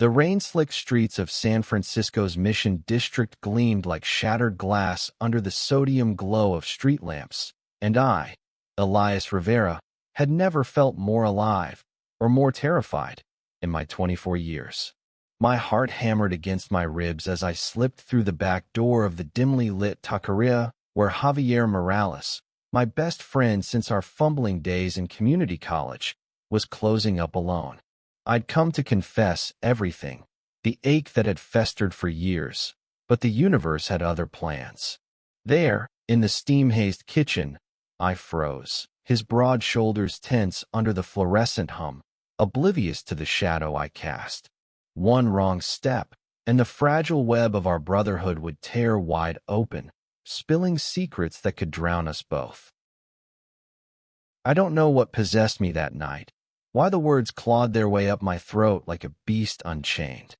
The rain-slicked streets of San Francisco's Mission District gleamed like shattered glass under the sodium glow of street lamps, and I, Elias Rivera, had never felt more alive or more terrified in my 24 years. My heart hammered against my ribs as I slipped through the back door of the dimly lit taqueria where Javier Morales, my best friend since our fumbling days in community college, was closing up alone. I'd come to confess everything, the ache that had festered for years, but the universe had other plans. There, in the steam-hazed kitchen, I froze, his broad shoulders tense under the fluorescent hum, oblivious to the shadow I cast. One wrong step, and the fragile web of our brotherhood would tear wide open, spilling secrets that could drown us both. I don't know what possessed me that night, why the words clawed their way up my throat like a beast unchained.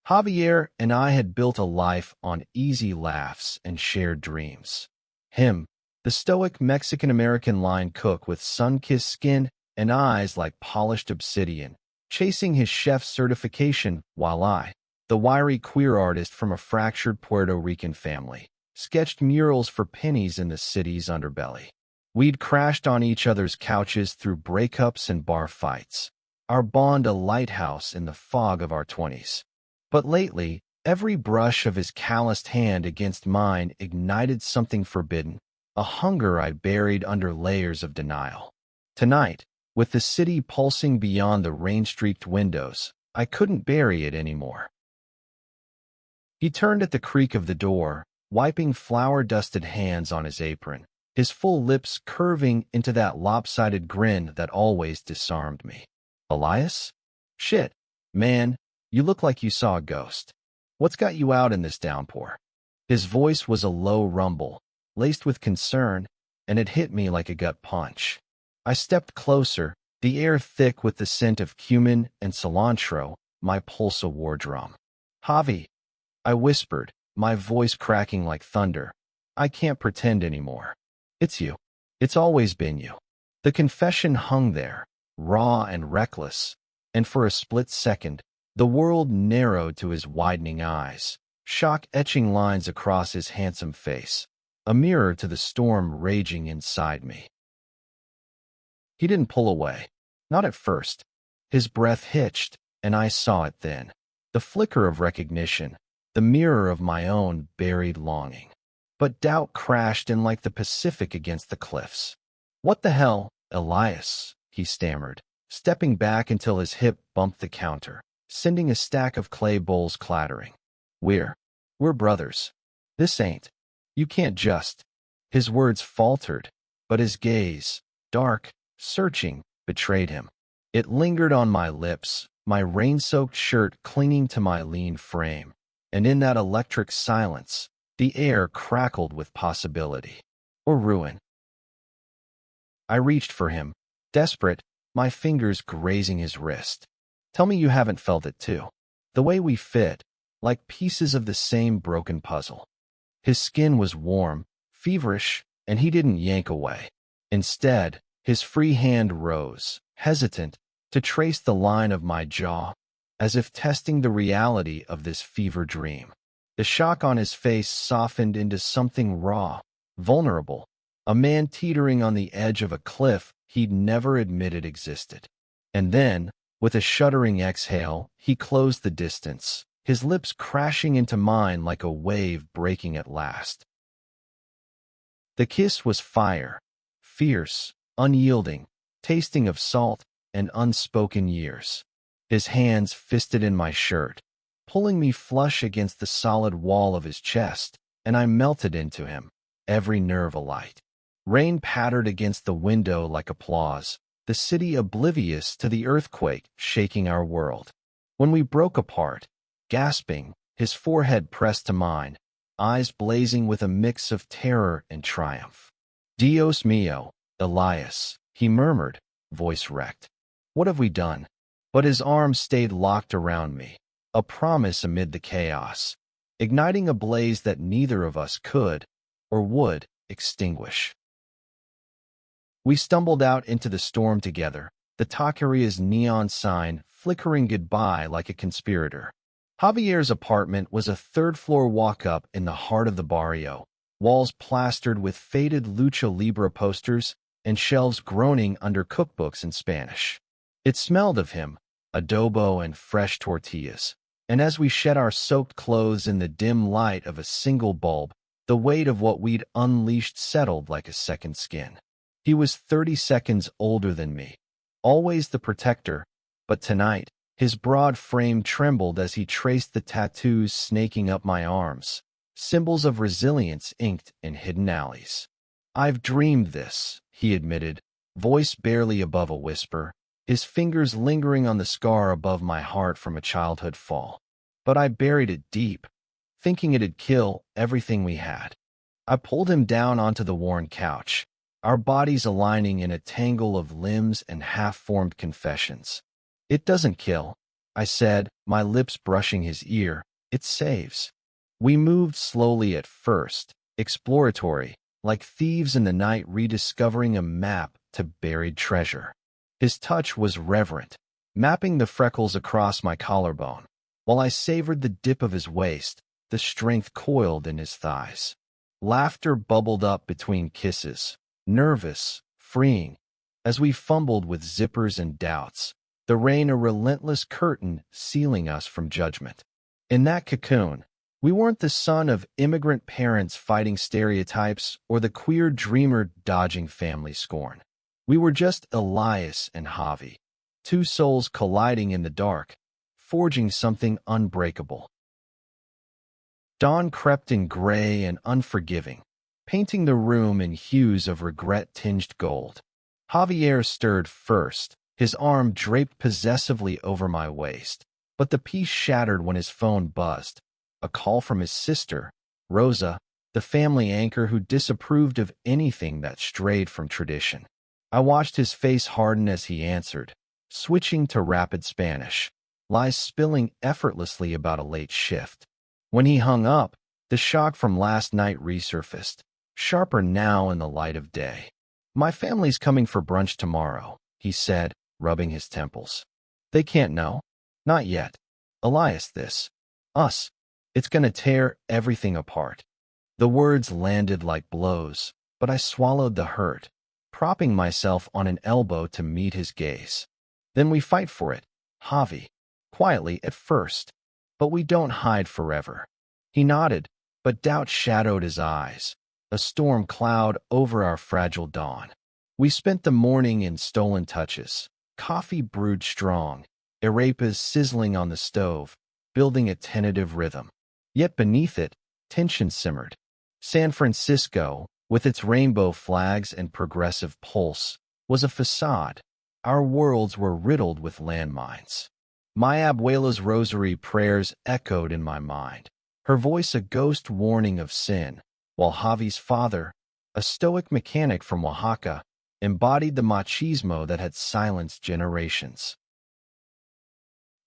Javier and I had built a life on easy laughs and shared dreams. Him, the stoic Mexican-American line cook with sun-kissed skin and eyes like polished obsidian, chasing his chef certification, while I, the wiry queer artist from a fractured Puerto Rican family, sketched murals for pennies in the city's underbelly. We'd crashed on each other's couches through breakups and bar fights, our bond a lighthouse in the fog of our 20s. But lately, every brush of his calloused hand against mine ignited something forbidden, a hunger I buried under layers of denial. Tonight, with the city pulsing beyond the rain-streaked windows, I couldn't bury it anymore. He turned at the creak of the door, wiping flour-dusted hands on his apron, his full lips curving into that lopsided grin that always disarmed me. Elias? Shit, man, you look like you saw a ghost. What's got you out in this downpour? His voice was a low rumble, laced with concern, and it hit me like a gut punch. I stepped closer, the air thick with the scent of cumin and cilantro, my pulse a war drum. Javi, I whispered, my voice cracking like thunder. I can't pretend anymore. It's you. It's always been you. The confession hung there, raw and reckless, and for a split second, the world narrowed to his widening eyes, shock etching lines across his handsome face, a mirror to the storm raging inside me. He didn't pull away. Not at first. His breath hitched, and I saw it then. The flicker of recognition, the mirror of my own buried longing. But doubt crashed in like the Pacific against the cliffs. What the hell, Elias? He stammered, stepping back until his hip bumped the counter, sending a stack of clay bowls clattering. We're brothers. This ain't. You can't just. His words faltered, but his gaze, dark, searching, betrayed him. It lingered on my lips, my rain-soaked shirt clinging to my lean frame, and in that electric silence, the air crackled with possibility. Or ruin. I reached for him, desperate, my fingers grazing his wrist. Tell me you haven't felt it too. The way we fit, like pieces of the same broken puzzle. His skin was warm, feverish, and he didn't yank away. Instead, his free hand rose, hesitant, to trace the line of my jaw, as if testing the reality of this fever dream. The shock on his face softened into something raw, vulnerable, a man teetering on the edge of a cliff he'd never admitted existed. And then, with a shuddering exhale, he closed the distance, his lips crashing into mine like a wave breaking at last. The kiss was fire, fierce, unyielding, tasting of salt and unspoken years. His hands fisted in my shirt, pulling me flush against the solid wall of his chest, and I melted into him, every nerve alight. Rain pattered against the window like applause, the city oblivious to the earthquake shaking our world. When we broke apart, gasping, his forehead pressed to mine, eyes blazing with a mix of terror and triumph. Dios mío, Elias, he murmured, voice wrecked. What have we done? But his arms stayed locked around me, a promise amid the chaos, igniting a blaze that neither of us could, or would, extinguish. We stumbled out into the storm together, the taqueria's neon sign flickering goodbye like a conspirator. Javier's apartment was a third-floor walk-up in the heart of the barrio, walls plastered with faded lucha libre posters and shelves groaning under cookbooks in Spanish. It smelled of him, adobo and fresh tortillas, and as we shed our soaked clothes in the dim light of a single bulb, the weight of what we'd unleashed settled like a second skin. He was 30 seconds older than me, always the protector, but tonight, his broad frame trembled as he traced the tattoos snaking up my arms, symbols of resilience inked in hidden alleys. "I've dreamed this," he admitted, voice barely above a whisper, his fingers lingering on the scar above my heart from a childhood fall. But I buried it deep, thinking it'd kill everything we had. I pulled him down onto the worn couch, our bodies aligning in a tangle of limbs and half-formed confessions. "It doesn't kill," I said, my lips brushing his ear. "It saves." We moved slowly at first, exploratory, like thieves in the night rediscovering a map to buried treasure. His touch was reverent, mapping the freckles across my collarbone. While I savored the dip of his waist, the strength coiled in his thighs. Laughter bubbled up between kisses, nervous, freeing, as we fumbled with zippers and doubts, the rain a relentless curtain sealing us from judgment. In that cocoon, we weren't the son of immigrant parents fighting stereotypes or the queer dreamer dodging family scorn. We were just Elias and Javi, two souls colliding in the dark, forging something unbreakable. Dawn crept in gray and unforgiving, painting the room in hues of regret-tinged gold. Javier stirred first, his arm draped possessively over my waist, but the peace shattered when his phone buzzed. A call from his sister, Rosa, the family anchor who disapproved of anything that strayed from tradition. I watched his face harden as he answered, switching to rapid Spanish, lies spilling effortlessly about a late shift. When he hung up, the shock from last night resurfaced, sharper now in the light of day. "My family's coming for brunch tomorrow," he said, rubbing his temples. "They can't know. Not yet. Elias, us. It's gonna tear everything apart." The words landed like blows, but I swallowed the hurt, propping myself on an elbow to meet his gaze. "Then we fight for it, Javi. Quietly at first. But we don't hide forever." He nodded, but doubt shadowed his eyes, a storm cloud over our fragile dawn. We spent the morning in stolen touches, coffee brewed strong, arepas sizzling on the stove, building a tentative rhythm. Yet beneath it, tension simmered. San Francisco, with its rainbow flags and progressive pulse, was a facade. Our worlds were riddled with landmines. My abuela's rosary prayers echoed in my mind, her voice a ghost warning of sin, while Javi's father, a stoic mechanic from Oaxaca, embodied the machismo that had silenced generations.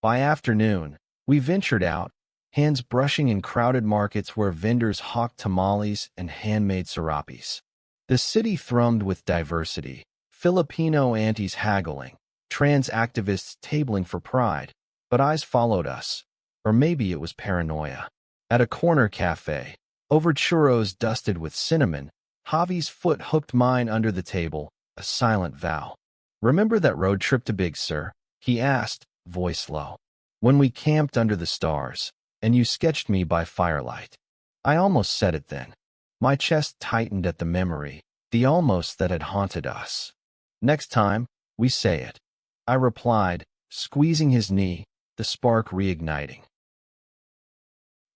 By afternoon, we ventured out, hands brushing in crowded markets where vendors hawked tamales and handmade serapes. The city thrummed with diversity, Filipino aunties haggling, trans activists tabling for pride, but eyes followed us, or maybe it was paranoia. At a corner cafe, over churros dusted with cinnamon, Javi's foot hooked mine under the table, a silent vow. "Remember that road trip to Big Sur?" he asked, voice low. "When we camped under the stars, and you sketched me by firelight." I almost said it then. My chest tightened at the memory, the almost that had haunted us. "Next time, we say it," I replied, squeezing his knee, the spark reigniting.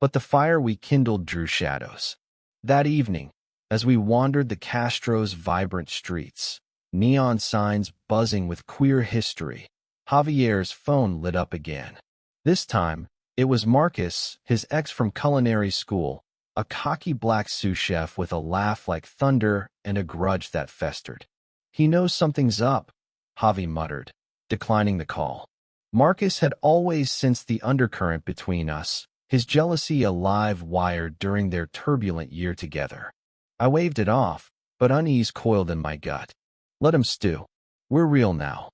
But the fire we kindled drew shadows. That evening, as we wandered the Castro's vibrant streets, neon signs buzzing with queer history, Javier's phone lit up again. This time, it was Marcus, his ex from culinary school, a cocky black sous chef with a laugh like thunder and a grudge that festered. "He knows something's up," Javi muttered, declining the call. Marcus had always sensed the undercurrent between us, his jealousy a live wire during their turbulent year together. I waved it off, but unease coiled in my gut. Let him stew. We're real now.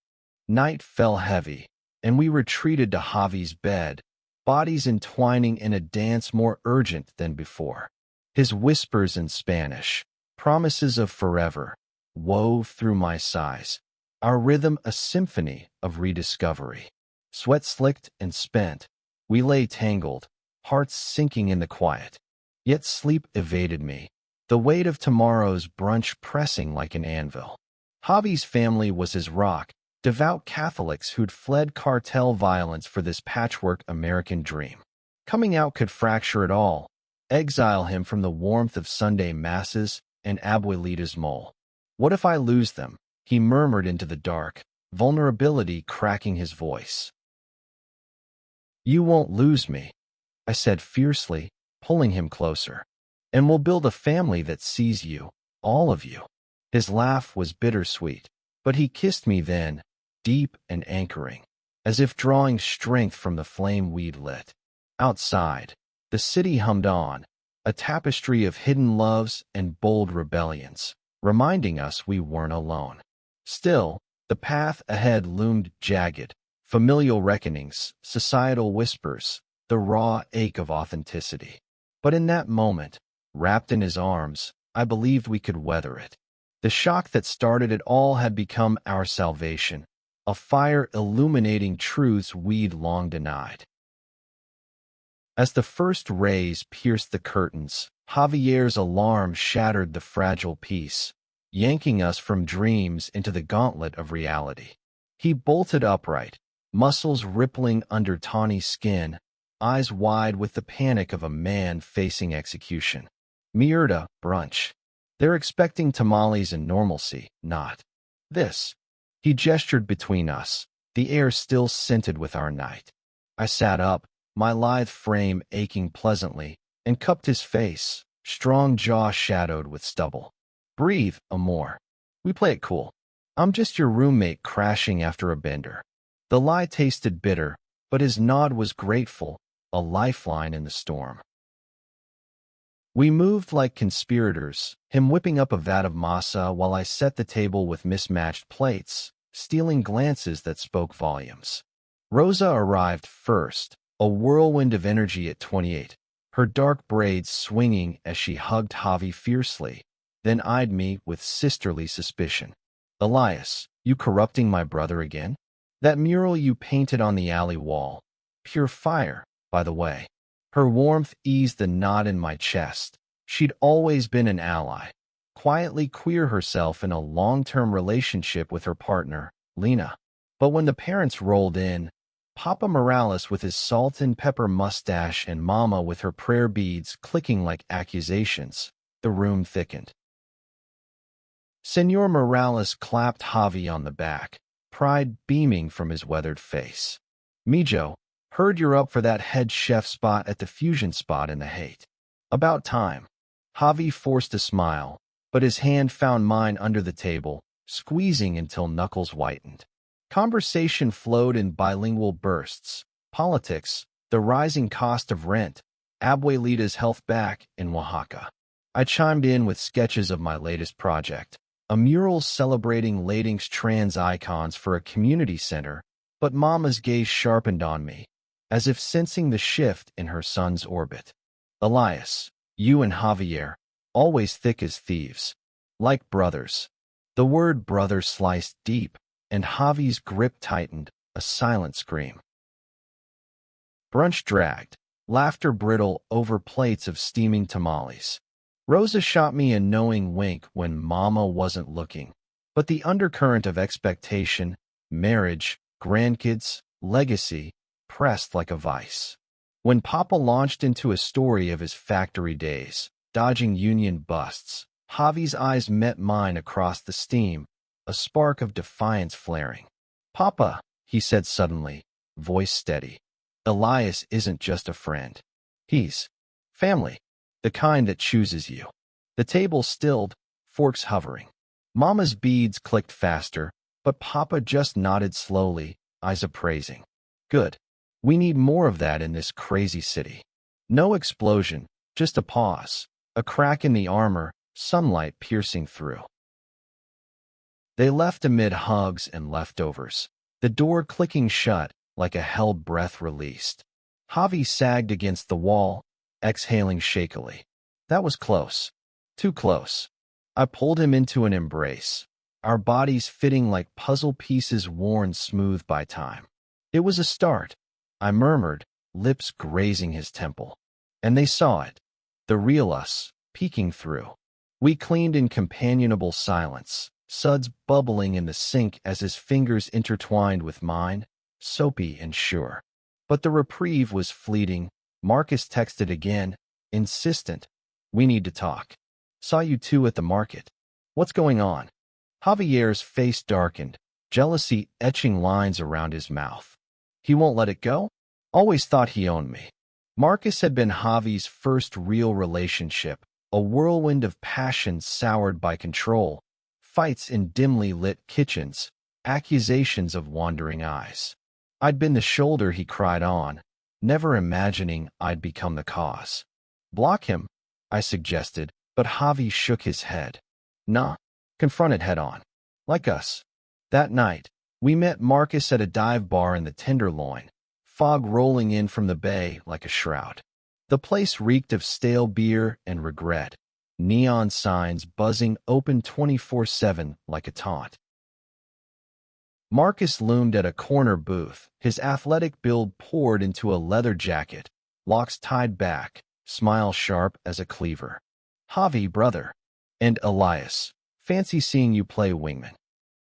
Night fell heavy, and we retreated to Javi's bed, bodies entwining in a dance more urgent than before. His whispers in Spanish, promises of forever, wove through my sighs, our rhythm a symphony of rediscovery. Sweat slicked and spent, we lay tangled, hearts sinking in the quiet. Yet sleep evaded me, the weight of tomorrow's brunch pressing like an anvil. Javi's family was his rock, devout Catholics who'd fled cartel violence for this patchwork American dream. Coming out could fracture it all, exile him from the warmth of Sunday masses and Abuelita's mole. What if I lose them? He murmured into the dark, vulnerability cracking his voice. You won't lose me, I said fiercely, pulling him closer. And we'll build a family that sees you, all of you. His laugh was bittersweet, but he kissed me then, deep and anchoring, as if drawing strength from the flame we'd lit. Outside, the city hummed on, a tapestry of hidden loves and bold rebellions, reminding us we weren't alone. Still, the path ahead loomed jagged, familial reckonings, societal whispers, the raw ache of authenticity. But in that moment, wrapped in his arms, I believed we could weather it. The shock that started it all had become our salvation, a fire illuminating truths we'd long denied. As the first rays pierced the curtains, Javier's alarm shattered the fragile peace, yanking us from dreams into the gauntlet of reality. He bolted upright, muscles rippling under tawny skin, eyes wide with the panic of a man facing execution. Mierda, brunch. They're expecting tamales and normalcy, not this. He gestured between us, the air still scented with our night. I sat up, my lithe frame aching pleasantly, and cupped his face, strong jaw shadowed with stubble. Breathe, amor. We play it cool. I'm just your roommate crashing after a bender. The lie tasted bitter, but his nod was grateful, a lifeline in the storm. We moved like conspirators, him whipping up a vat of masa while I set the table with mismatched plates, stealing glances that spoke volumes. Rosa arrived first, a whirlwind of energy at 28, her dark braids swinging as she hugged Javi fiercely, then eyed me with sisterly suspicion. Elias, you corrupting my brother again? That mural you painted on the alley wall. Pure fire, by the way. Her warmth eased the knot in my chest. She'd always been an ally, quietly queer herself in a long-term relationship with her partner, Lena. But when the parents rolled in, Papa Morales with his salt and pepper mustache and Mama with her prayer beads clicking like accusations, the room thickened. Senor Morales clapped Javi on the back, pride beaming from his weathered face. Mijo, heard you're up for that head chef spot at the fusion spot in the Haight. About time. Javi forced a smile, but his hand found mine under the table, squeezing until knuckles whitened. Conversation flowed in bilingual bursts. Politics, the rising cost of rent, Abuelita's health back in Oaxaca. I chimed in with sketches of my latest project, a mural celebrating Lading's trans icons for a community center, but Mama's gaze sharpened on me, as if sensing the shift in her son's orbit. Elias, you and Javier, always thick as thieves. Like brothers. The word brother sliced deep, and Javi's grip tightened, a silent scream. Brunch dragged, laughter brittle over plates of steaming tamales. Rosa shot me a knowing wink when Mama wasn't looking, but the undercurrent of expectation, marriage, grandkids, legacy, pressed like a vice. When Papa launched into a story of his factory days, dodging union busts, Javi's eyes met mine across the steam, a spark of defiance flaring. Papa, he said suddenly, voice steady. Elias isn't just a friend. He's family, the kind that chooses you. The table stilled, forks hovering. Mama's beads clicked faster, but Papa just nodded slowly, eyes appraising. Good. We need more of that in this crazy city. No explosion, just a pause, a crack in the armor, sunlight piercing through. They left amid hugs and leftovers, the door clicking shut like a held breath released. Javi sagged against the wall, exhaling shakily. That was close. Too close. I pulled him into an embrace, our bodies fitting like puzzle pieces worn smooth by time. It was a start, I murmured, lips grazing his temple. And they saw it, the real us, peeking through. We cleaned in companionable silence, suds bubbling in the sink as his fingers intertwined with mine, soapy and sure. But the reprieve was fleeting. Marcus texted again, insistent. We need to talk. Saw you two at the market. What's going on? Javier's face darkened, jealousy etching lines around his mouth. He won't let it go? Always thought he owned me. Marcus had been Javi's first real relationship, a whirlwind of passion soured by control, fights in dimly lit kitchens, accusations of wandering eyes. I'd been the shoulder he cried on, never imagining I'd become the cause. Block him, I suggested, but Javi shook his head. Nah, confront it head on. Like us. That night, we met Marcus at a dive bar in the Tenderloin, fog rolling in from the bay like a shroud. The place reeked of stale beer and regret, neon signs buzzing open 24/7 like a taunt. Marcus loomed at a corner booth, his athletic build poured into a leather jacket, locks tied back, smile sharp as a cleaver. Javi, brother. And Elias. Fancy seeing you play wingman.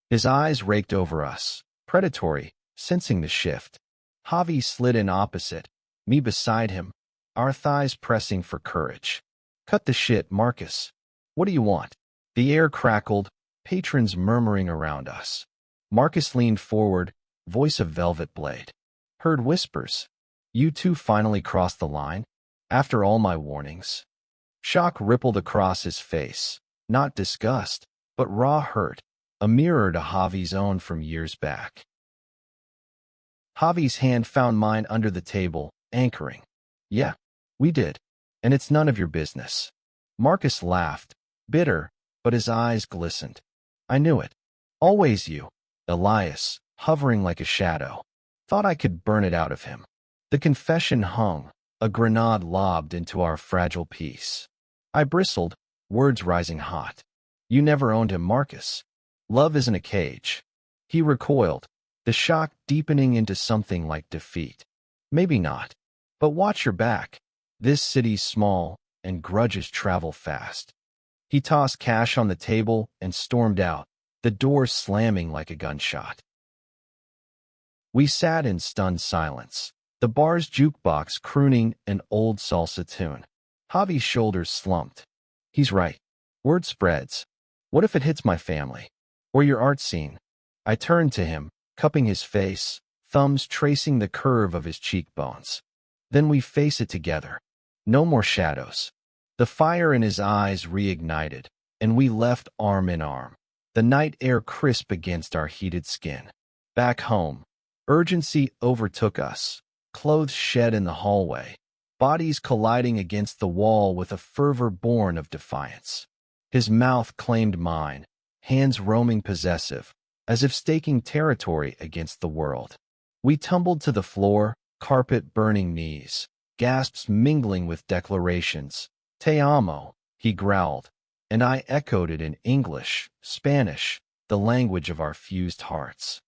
His eyes raked over us, predatory, sensing the shift. Javi slid in opposite, me beside him, our thighs pressing for courage. Cut the shit, Marcus. What do you want? The air crackled, patrons murmuring around us. Marcus leaned forward, voice of velvet blade. Heard whispers. You two finally crossed the line? After all my warnings? Shock rippled across his face, not disgust, but raw hurt, a mirror to Javi's own from years back. Javi's hand found mine under the table, anchoring. Yeah, we did. And it's none of your business. Marcus laughed, bitter, but his eyes glistened. I knew it. Always you. Elias, hovering like a shadow. Thought I could burn it out of him. The confession hung, a grenade lobbed into our fragile peace. I bristled, words rising hot. You never owned him, Marcus. Love isn't a cage. He recoiled, the shock deepening into something like defeat. Maybe not. But watch your back. This city's small, and grudges travel fast. He tossed cash on the table and stormed out, the door slamming like a gunshot. We sat in stunned silence, the bar's jukebox crooning an old salsa tune. Javi's shoulders slumped. He's right. Word spreads. What if it hits my family? Or your art scene? I turned to him, cupping his face, thumbs tracing the curve of his cheekbones. Then we face it together. No more shadows. The fire in his eyes reignited, and we left arm in arm, the night air crisp against our heated skin. Back home, urgency overtook us, clothes shed in the hallway, bodies colliding against the wall with a fervor born of defiance. His mouth claimed mine, hands roaming possessive, as if staking territory against the world. We tumbled to the floor, carpet burning knees, gasps mingling with declarations. Te amo, he growled, and I echoed it in English, Spanish, the language of our fused hearts.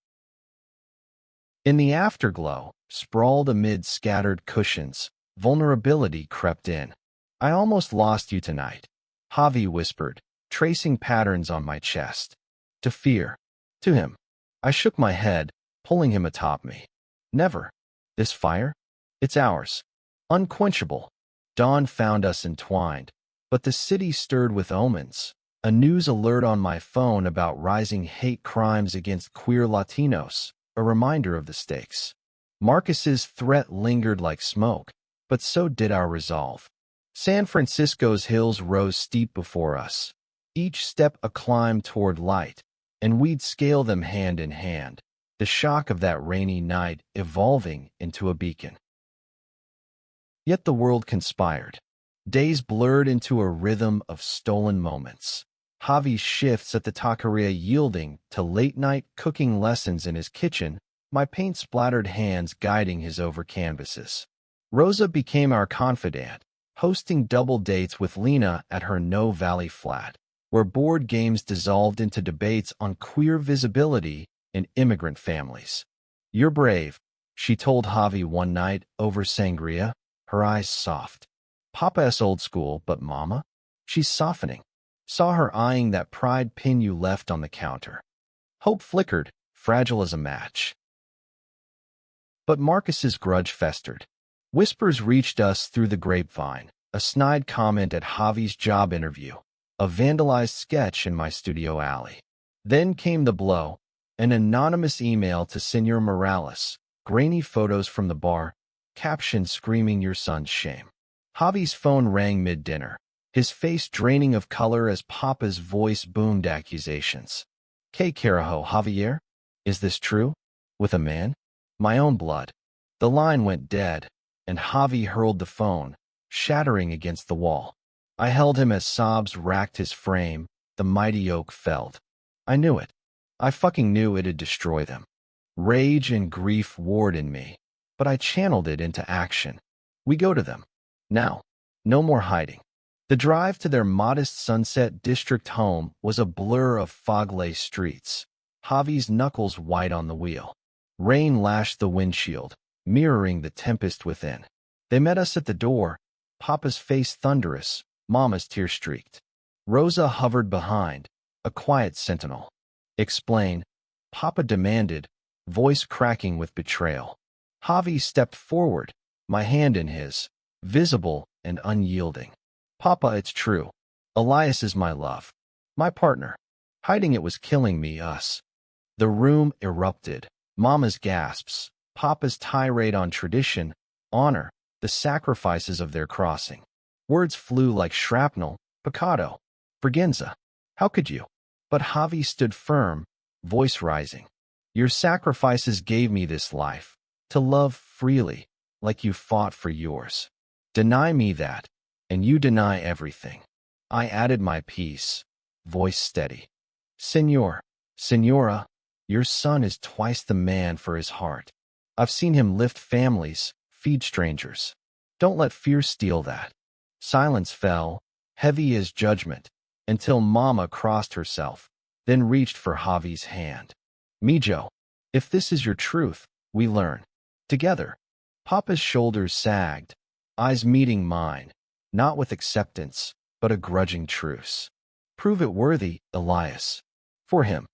In the afterglow, sprawled amid scattered cushions, vulnerability crept in. I almost lost you tonight, Javi whispered, tracing patterns on my chest. To fear. To him. I shook my head, pulling him atop me. Never. This fire? It's ours. Unquenchable. Dawn found us entwined, but the city stirred with omens. A news alert on my phone about rising hate crimes against queer Latinos, a reminder of the stakes. Marcus's threat lingered like smoke, but so did our resolve. San Francisco's hills rose steep before us, each step a climb toward light, and we'd scale them hand in hand, the shock of that rainy night evolving into a beacon. Yet the world conspired. Days blurred into a rhythm of stolen moments. Javi's shifts at the taqueria yielding to late-night cooking lessons in his kitchen, my paint-splattered hands guiding his over canvases. Rosa became our confidant, hosting double dates with Lena at her No Valley flat, where board games dissolved into debates on queer visibility in immigrant families. "You're brave," she told Javi one night over sangria, her eyes soft. "Papa's old school, but Mama? She's softening." Saw her eyeing that pride pin you left on the counter. Hope flickered, fragile as a match. But Marcus's grudge festered. Whispers reached us through the grapevine, a snide comment at Javi's job interview, a vandalized sketch in my studio alley. Then came the blow, an anonymous email to Senor Morales, grainy photos from the bar, caption screaming your son's shame. Javi's phone rang mid-dinner, his face draining of color as Papa's voice boomed accusations. "Que carajo, Javier? Is this true? With a man? My own blood." The line went dead, and Javi hurled the phone, shattering against the wall. I held him as sobs racked his frame, the mighty oak felled. I knew it. I fucking knew it'd destroy them. Rage and grief warred in me, but I channeled it into action. We go to them. Now. No more hiding. The drive to their modest Sunset District home was a blur of fog-laced streets, Javi's knuckles white on the wheel. Rain lashed the windshield, mirroring the tempest within. They met us at the door, Papa's face thunderous, Mama's tear-streaked. Rosa hovered behind, a quiet sentinel. "Explain," Papa demanded, voice cracking with betrayal. Javi stepped forward, my hand in his, visible and unyielding. "Papa, it's true. Elias is my love. My partner. Hiding it was killing me, us." The room erupted. Mama's gasps, Papa's tirade on tradition, honor, the sacrifices of their crossing. Words flew like shrapnel, pecado, Braganza. How could you? But Javi stood firm, voice rising. "Your sacrifices gave me this life, to love freely, like you fought for yours. Deny me that, and you deny everything." I added my piece, voice steady. Senora, your son is twice the man for his heart. I've seen him lift families, feed strangers. Don't let fear steal that." Silence fell, heavy as judgment, until Mama crossed herself, then reached for Javi's hand. "Mijo, if this is your truth, we learn. Together." Papa's shoulders sagged, eyes meeting mine, not with acceptance, but a grudging truce. "Prove it worthy, Elias. For him."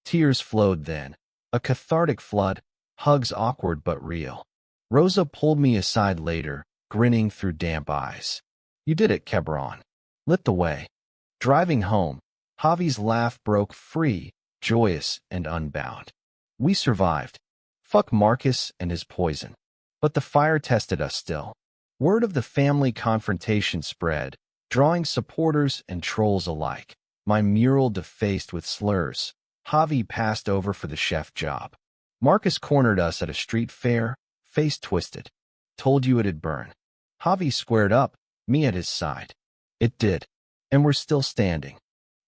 Tears flowed then, a cathartic flood, hugs awkward but real. Rosa pulled me aside later, grinning through damp eyes. "You did it, Quebron." Lit the way. Driving home, Javi's laugh broke free, joyous and unbound. We survived. Fuck Marcus and his poison. But the fire tested us still. Word of the family confrontation spread, drawing supporters and trolls alike. My mural defaced with slurs. Javi passed over for the chef job. Marcus cornered us at a street fair, face twisted. "Told you it'd burn." Javi squared up, me at his side. It did. And we're still standing.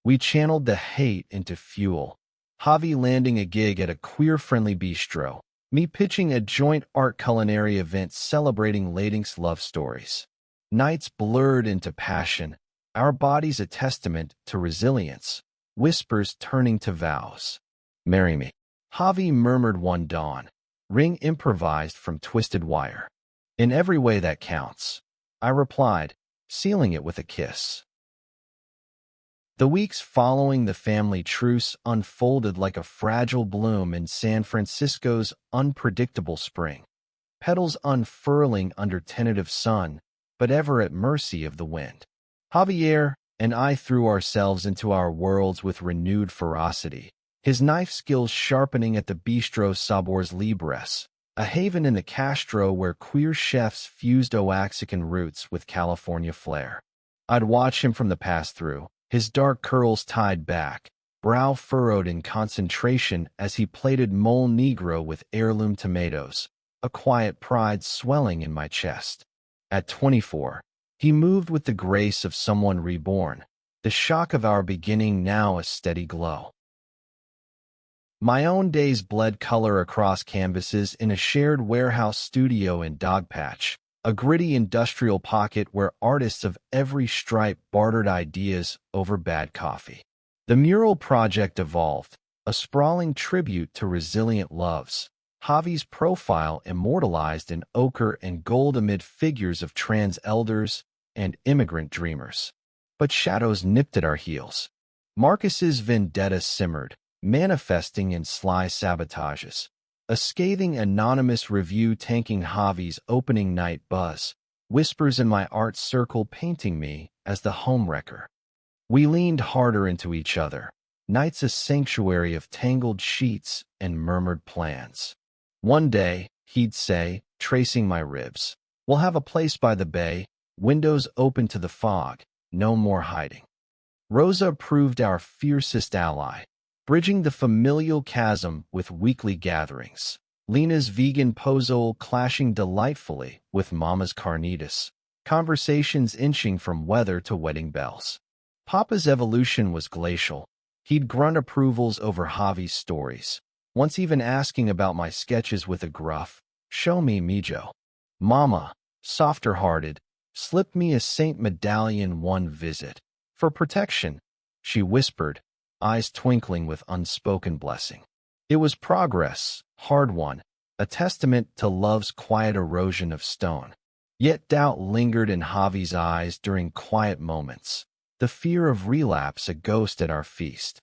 We channeled the hate into fuel. Javi landing a gig at a queer-friendly bistro. Me pitching a joint art culinary event celebrating Ladink's love stories. Nights blurred into passion, our bodies a testament to resilience, whispers turning to vows. "Marry me." Javi murmured one dawn. Ring improvised from twisted wire. "In every way that counts," I replied, sealing it with a kiss. The weeks following the family truce unfolded like a fragile bloom in San Francisco's unpredictable spring. Petals unfurling under tentative sun, but ever at mercy of the wind. Javier and I threw ourselves into our worlds with renewed ferocity, his knife skills sharpening at the Bistro Sabores Libres, a haven in the Castro where queer chefs fused Oaxacan roots with California flair. I'd watch him from the pass-through, his dark curls tied back, brow furrowed in concentration as he plated mole negro with heirloom tomatoes, a quiet pride swelling in my chest. At 24, he moved with the grace of someone reborn, the shock of our beginning now a steady glow. My own days bled color across canvases in a shared warehouse studio in Dogpatch, a gritty industrial pocket where artists of every stripe bartered ideas over bad coffee. The mural project evolved, a sprawling tribute to resilient loves. Javi's profile immortalized in ochre and gold amid figures of trans elders and immigrant dreamers. But shadows nipped at our heels. Marcus's vendetta simmered, manifesting in sly sabotages. A scathing anonymous review tanking Javi's opening night buzz, whispers in my art circle painting me as the homewrecker. We leaned harder into each other, nights a sanctuary of tangled sheets and murmured plans. One day, he'd say, tracing my ribs, "We'll have a place by the bay, windows open to the fog, no more hiding." Rosa proved our fiercest ally, bridging the familial chasm with weekly gatherings. Lena's vegan pozole clashing delightfully with Mama's carnitas, conversations inching from weather to wedding bells. Papa's evolution was glacial. He'd grunt approvals over Javi's stories, once even asking about my sketches with a gruff, "Show me, Mijo." Mama, softer-hearted, slipped me a Saint Medallion one visit. For protection, she whispered, eyes twinkling with unspoken blessing. It was progress, hard-won, a testament to love's quiet erosion of stone. Yet doubt lingered in Javi's eyes during quiet moments, the fear of relapse a ghost at our feast.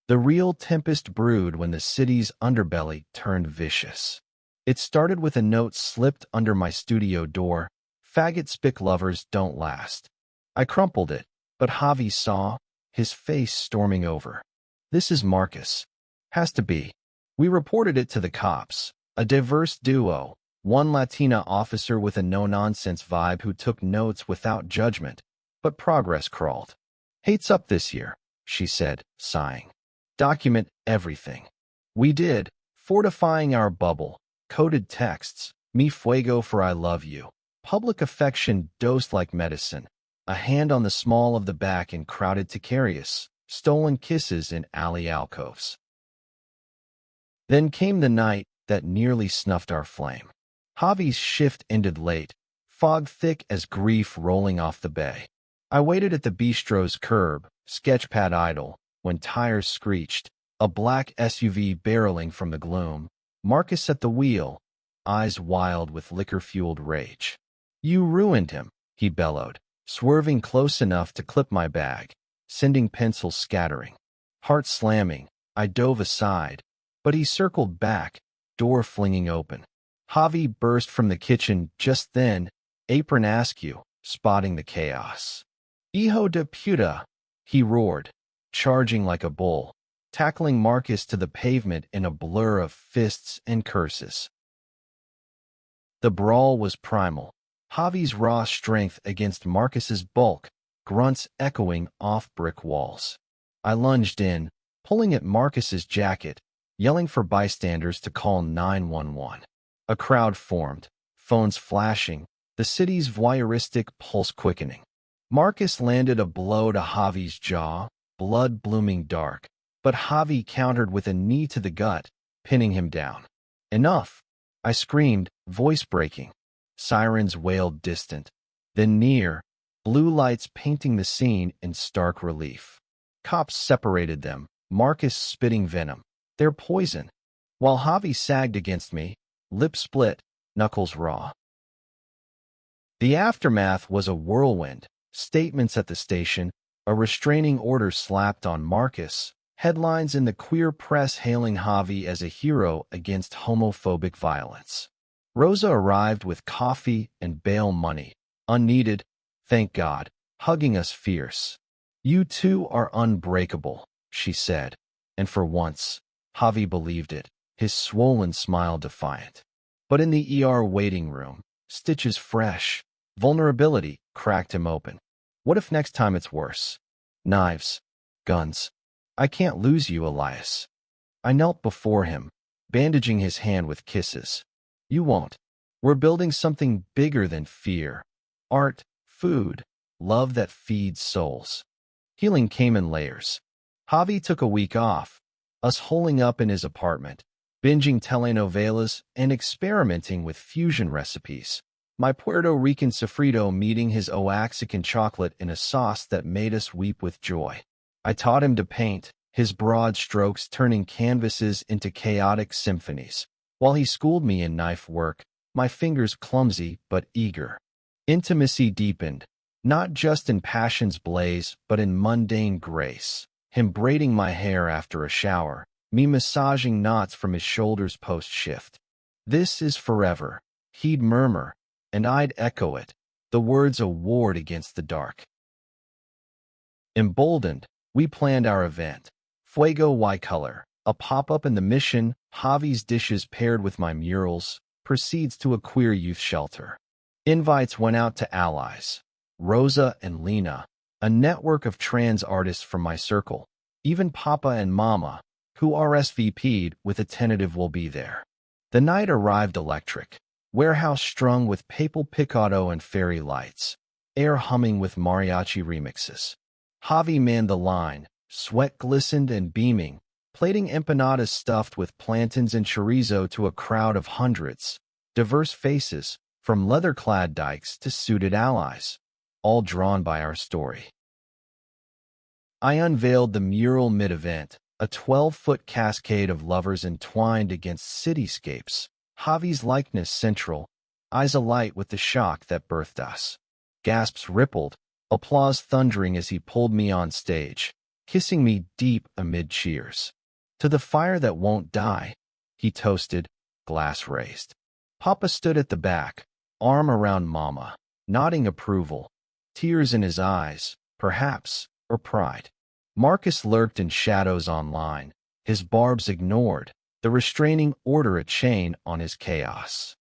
The real tempest brewed when the city's underbelly turned vicious. It started with a note slipped under my studio door, "Faggot spick lovers don't last." I crumpled it, but Javi saw, his face storming over. "This is Marcus. Has to be." We reported it to the cops, a diverse duo, one Latina officer with a no-nonsense vibe who took notes without judgment, but progress crawled. "Hate's up this year," she said, sighing. "Document everything." We did, fortifying our bubble, coded texts, "Mi fuego for I love you." Public affection dosed like medicine. A hand on the small of the back and crowded to Carius, stolen kisses in alley alcoves. Then came the night that nearly snuffed our flame. Javi's shift ended late, fog thick as grief rolling off the bay. I waited at the bistro's curb, sketchpad idle, when tires screeched, a black SUV barreling from the gloom. Marcus at the wheel, eyes wild with liquor-fueled rage. "You ruined him," he bellowed, swerving close enough to clip my bag, sending pencils scattering. Heart slamming, I dove aside, but he circled back, door flinging open. Javi burst from the kitchen just then, apron askew, spotting the chaos. "Hijo de puta," he roared, charging like a bull, tackling Marcus to the pavement in a blur of fists and curses. The brawl was primal. Javi's raw strength against Marcus's bulk, grunts echoing off brick walls. I lunged in, pulling at Marcus's jacket, yelling for bystanders to call 911. A crowd formed, phones flashing, the city's voyeuristic pulse quickening. Marcus landed a blow to Javi's jaw, blood blooming dark, but Javi countered with a knee to the gut, pinning him down. "Enough!" I screamed, voice breaking. Sirens wailed distant, then near, blue lights painting the scene in stark relief. Cops separated them, Marcus spitting venom. "They're poison." While Javi sagged against me, lips split, knuckles raw. The aftermath was a whirlwind. Statements at the station, a restraining order slapped on Marcus, headlines in the queer press hailing Javi as a hero against homophobic violence. Rosa arrived with coffee and bail money, unneeded, thank God, hugging us fierce. "You two are unbreakable," she said, and for once, Javi believed it, his swollen smile defiant. But in the ER waiting room, stitches fresh, vulnerability cracked him open. What if next time it's worse? Knives, guns. "I can't lose you, Elias." I knelt before him, bandaging his hand with kisses. "You won't. We're building something bigger than fear. Art, food, love that feeds souls." Healing came in layers. Javi took a week off, us holing up in his apartment, binging telenovelas and experimenting with fusion recipes. My Puerto Rican sofrito meeting his Oaxacan chocolate in a sauce that made us weep with joy. I taught him to paint, his broad strokes turning canvases into chaotic symphonies, while he schooled me in knife work, my fingers clumsy but eager. Intimacy deepened, not just in passion's blaze, but in mundane grace. Him braiding my hair after a shower, me massaging knots from his shoulders post-shift. "This is forever," he'd murmur, and I'd echo it, the words a ward against the dark. Emboldened, we planned our event. Fuego Y Color, a pop-up in the Mission, Javi's dishes paired with my murals, proceeds to a queer youth shelter. Invites went out to allies, Rosa and Lena, a network of trans artists from my circle, even Papa and Mama, who RSVP'd with a tentative "will be there." The night arrived electric, warehouse strung with papal picado and fairy lights, air humming with mariachi remixes. Javi manned the line, sweat glistened and beaming, plating empanadas stuffed with plantains and chorizo to a crowd of hundreds, diverse faces, from leather-clad dykes to suited allies, all drawn by our story. I unveiled the mural mid-event, a 12-foot cascade of lovers entwined against cityscapes, Javi's likeness central, eyes alight with the shock that birthed us. Gasps rippled, applause thundering as he pulled me on stage, kissing me deep amid cheers. "To the fire that won't die," he toasted, glass raised. Papa stood at the back, arm around Mama, nodding approval, tears in his eyes, perhaps, or pride. Marcus lurked in shadows online, his barbs ignored, the restraining order a chain on his chaos.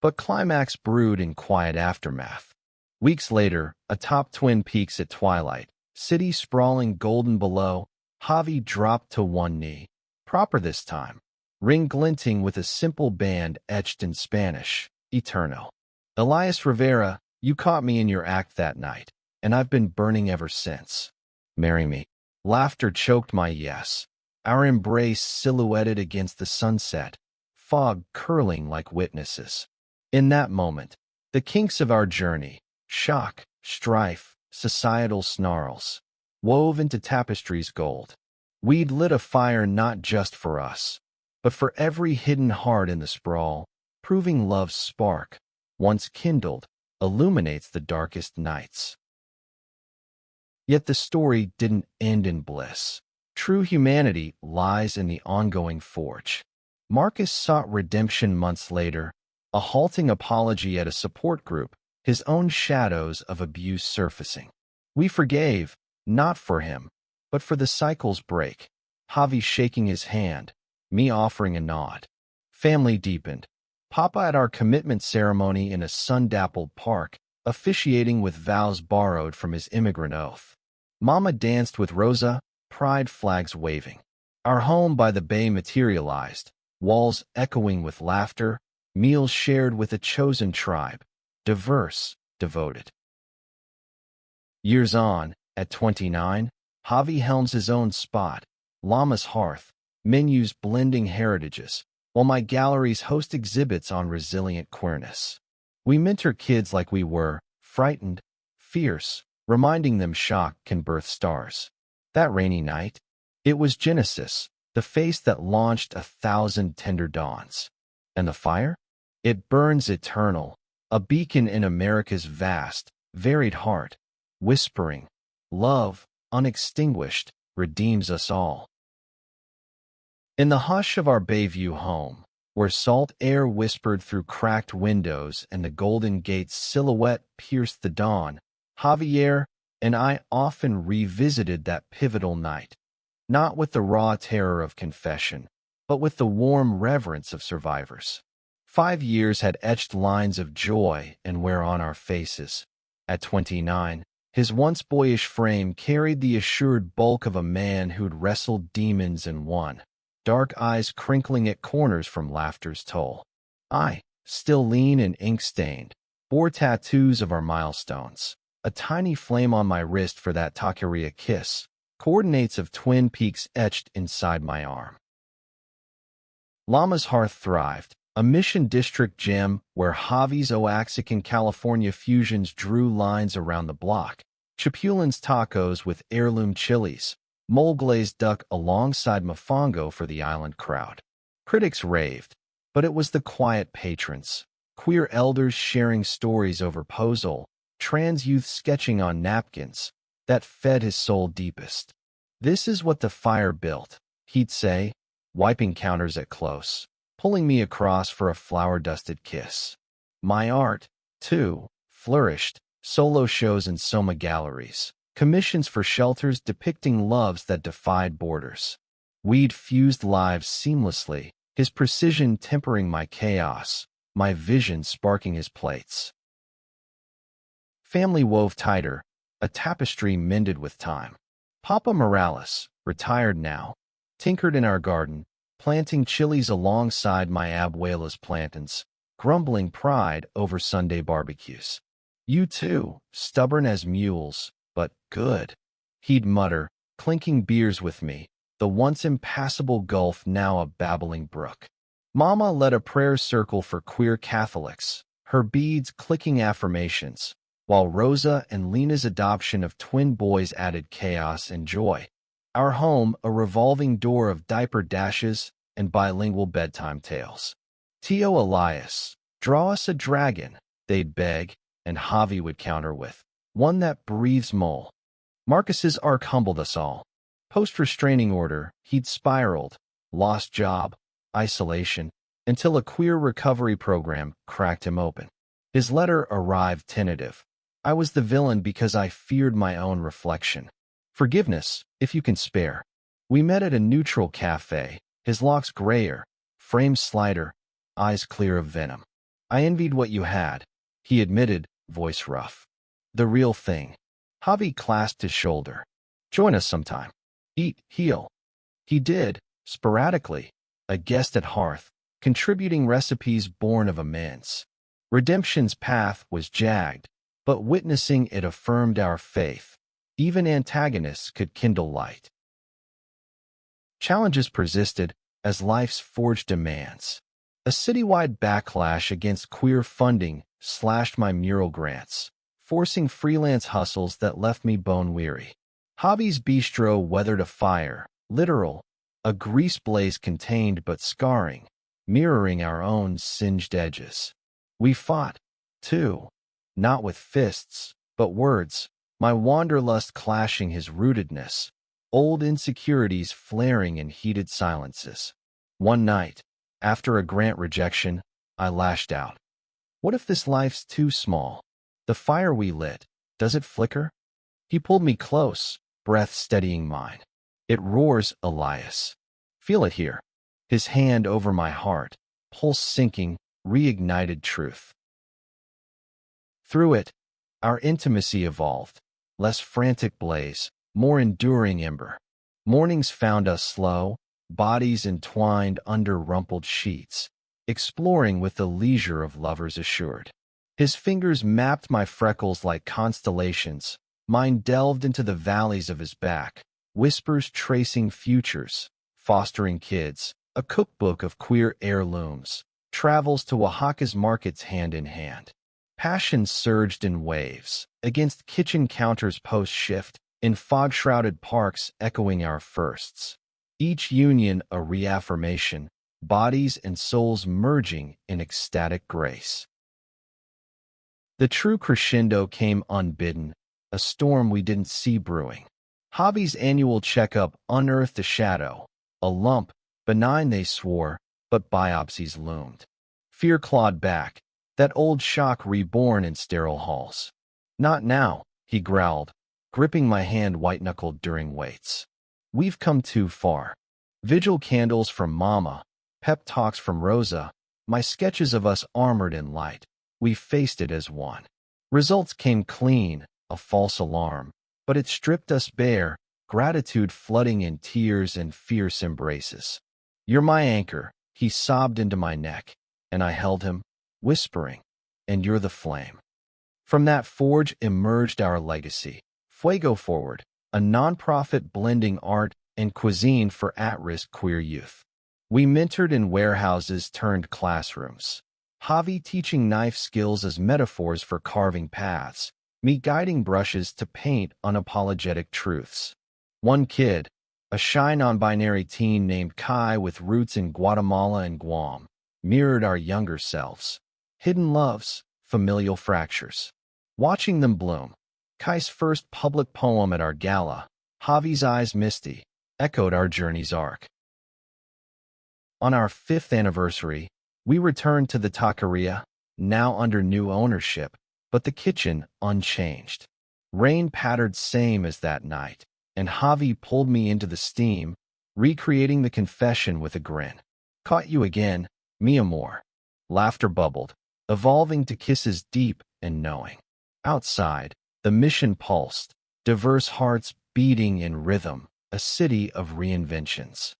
But climax brewed in quiet aftermath. Weeks later, atop Twin Peaks at twilight, city sprawling golden below, Javi dropped to one knee, proper this time, ring glinting with a simple band etched in Spanish, Eterno. "Elias Rivera, you caught me in your act that night, and I've been burning ever since. Marry me." Laughter choked my yes. Our embrace silhouetted against the sunset, fog curling like witnesses. In that moment, the kinks of our journey, shock, strife, societal snarls, wove into tapestry's gold. We'd lit a fire not just for us, but for every hidden heart in the sprawl, proving love's spark, once kindled, illuminates the darkest nights. Yet the story didn't end in bliss. True humanity lies in the ongoing forge. Marcus sought redemption months later, a halting apology at a support group, his own shadows of abuse surfacing. We forgave, not for him, but for the cycle's break. Javi shaking his hand, me offering a nod. Family deepened. Papa at our commitment ceremony in a sun-dappled park, officiating with vows borrowed from his immigrant oath. Mama danced with Rosa, pride flags waving. Our home by the bay materialized, walls echoing with laughter, meals shared with a chosen tribe, diverse, devoted. Years on, at 29, Javi helms his own spot, Llama's Hearth, menus blending heritages, while my galleries host exhibits on resilient queerness. We mentor kids like we were, frightened, fierce, reminding them shock can birth stars. That rainy night, it was Genesis, the face that launched 1,000 tender dawns. And the fire? It burns eternal, a beacon in America's vast, varied heart, whispering, "Love, unextinguished, redeems us all." In the hush of our Bayview home, where salt air whispered through cracked windows and the Golden Gate's silhouette pierced the dawn, Javier and I often revisited that pivotal night, not with the raw terror of confession, but with the warm reverence of survivors. 5 years had etched lines of joy and wear on our faces. At 29, his once boyish frame carried the assured bulk of a man who'd wrestled demons and won, dark eyes crinkling at corners from laughter's toll. I, still lean and ink-stained, bore tattoos of our milestones, a tiny flame on my wrist for that taqueria kiss, coordinates of Twin Peaks etched inside my arm. Llama's Hearth thrived, a Mission District gem where Javi's Oaxacan California fusions drew lines around the block, Chipulin's tacos with heirloom chilies, mole-glazed duck alongside mofongo for the island crowd. Critics raved, but it was the quiet patrons, queer elders sharing stories over pozole, trans youth sketching on napkins, that fed his soul deepest. "This is what the fire built," he'd say, wiping counters at close, pulling me across for a flower-dusted kiss. My art, too, flourished, solo shows in Soma galleries, commissions for shelters depicting loves that defied borders. We'd fused lives seamlessly, his precision tempering my chaos, my vision sparking his plates. Family wove tighter, a tapestry mended with time. Papa Morales, retired now, tinkered in our garden, planting chilies alongside my abuela's plantains, grumbling pride over Sunday barbecues. "You too, stubborn as mules, but good," he'd mutter, clinking beers with me, the once impassable gulf now a babbling brook. Mama led a prayer circle for queer Catholics, her beads clicking affirmations, while Rosa and Lena's adoption of twin boys added chaos and joy. Our home a revolving door of diaper dashes and bilingual bedtime tales. "Tio Elias, draw us a dragon," they'd beg, and Javi would counter with, "One that breathes mole." Marcus's arc humbled us all. Post-restraining order, he'd spiraled, lost job, isolation, until a queer recovery program cracked him open. His letter arrived tentative. I was the villain because I feared my own reflection. "Forgiveness, if you can spare." We met at a neutral cafe, his locks grayer, frame slighter, eyes clear of venom. "I envied what you had," he admitted, voice rough. "The real thing." Javi clasped his shoulder. "Join us sometime. Eat, heal." He did, sporadically, a guest at Hearth, contributing recipes born of amends. Redemption's path was jagged, but witnessing it affirmed our faith. Even antagonists could kindle light. Challenges persisted as life's forged demands. A citywide backlash against queer funding slashed my mural grants, forcing freelance hustles that left me bone-weary. Javi's bistro weathered a fire, literal, a grease blaze contained but scarring, mirroring our own singed edges. We fought, too, not with fists, but words, my wanderlust clashing his rootedness, old insecurities flaring in heated silences. One night, after a grant rejection, I lashed out. "What if this life's too small? The fire we lit, does it flicker?" He pulled me close, breath steadying mine. "It roars, Elias. Feel it here." His hand over my heart, pulse sinking, reignited truth. Through it, our intimacy evolved, less frantic blaze, more enduring ember. Mornings found us slow, bodies entwined under rumpled sheets, exploring with the leisure of lovers assured. His fingers mapped my freckles like constellations, mine delved into the valleys of his back, whispers tracing futures, fostering kids, a cookbook of queer heirlooms, travels to Oaxaca's markets hand in hand. Passion surged in waves, against kitchen counters post-shift, in fog-shrouded parks echoing our firsts. Each union a reaffirmation, bodies and souls merging in ecstatic grace. The true crescendo came unbidden, a storm we didn't see brewing. Javi's annual checkup unearthed a shadow, a lump, benign they swore, but biopsies loomed. Fear clawed back, that old shock reborn in sterile halls. "Not now," he growled, gripping my hand white-knuckled during waits. "We've come too far." Vigil candles from Mama, pep talks from Rosa, my sketches of us armored in light. We faced it as one. Results came clean, a false alarm, but it stripped us bare, gratitude flooding in tears and fierce embraces. "You're my anchor," he sobbed into my neck, and I held him, whispering, "And you're the flame." From that forge emerged our legacy. Fuego forward, a nonprofit blending art and cuisine for at-risk queer youth. We mentored in warehouses turned classrooms. Javi teaching knife skills as metaphors for carving paths, me guiding brushes to paint unapologetic truths. One kid, a shy non-binary teen named Kai with roots in Guatemala and Guam, mirrored our younger selves. Hidden loves, familial fractures. Watching them bloom. Kai's first public poem at our gala, Javi's eyes misty, echoed our journey's arc. On our 5th anniversary, we returned to the taqueria, now under new ownership, but the kitchen unchanged. Rain pattered same as that night, and Javi pulled me into the steam, recreating the confession with a grin. Caught you again, mi amor. Laughter bubbled, evolving to kisses deep and knowing. Outside, the mission pulsed, diverse hearts beating in rhythm, a city of reinventions.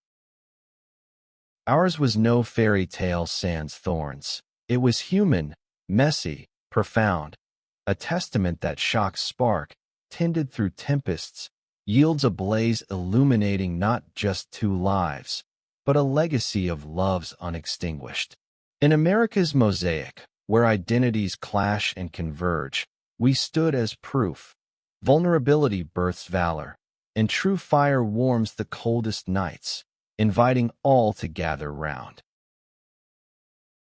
Ours was no fairy tale sans thorns. It was human, messy, profound. A testament that shock's spark, tended through tempests, yields a blaze illuminating not just 2 lives, but a legacy of loves unextinguished. In America's mosaic, where identities clash and converge, we stood as proof. Vulnerability births valor, and true fire warms the coldest nights, inviting all to gather round.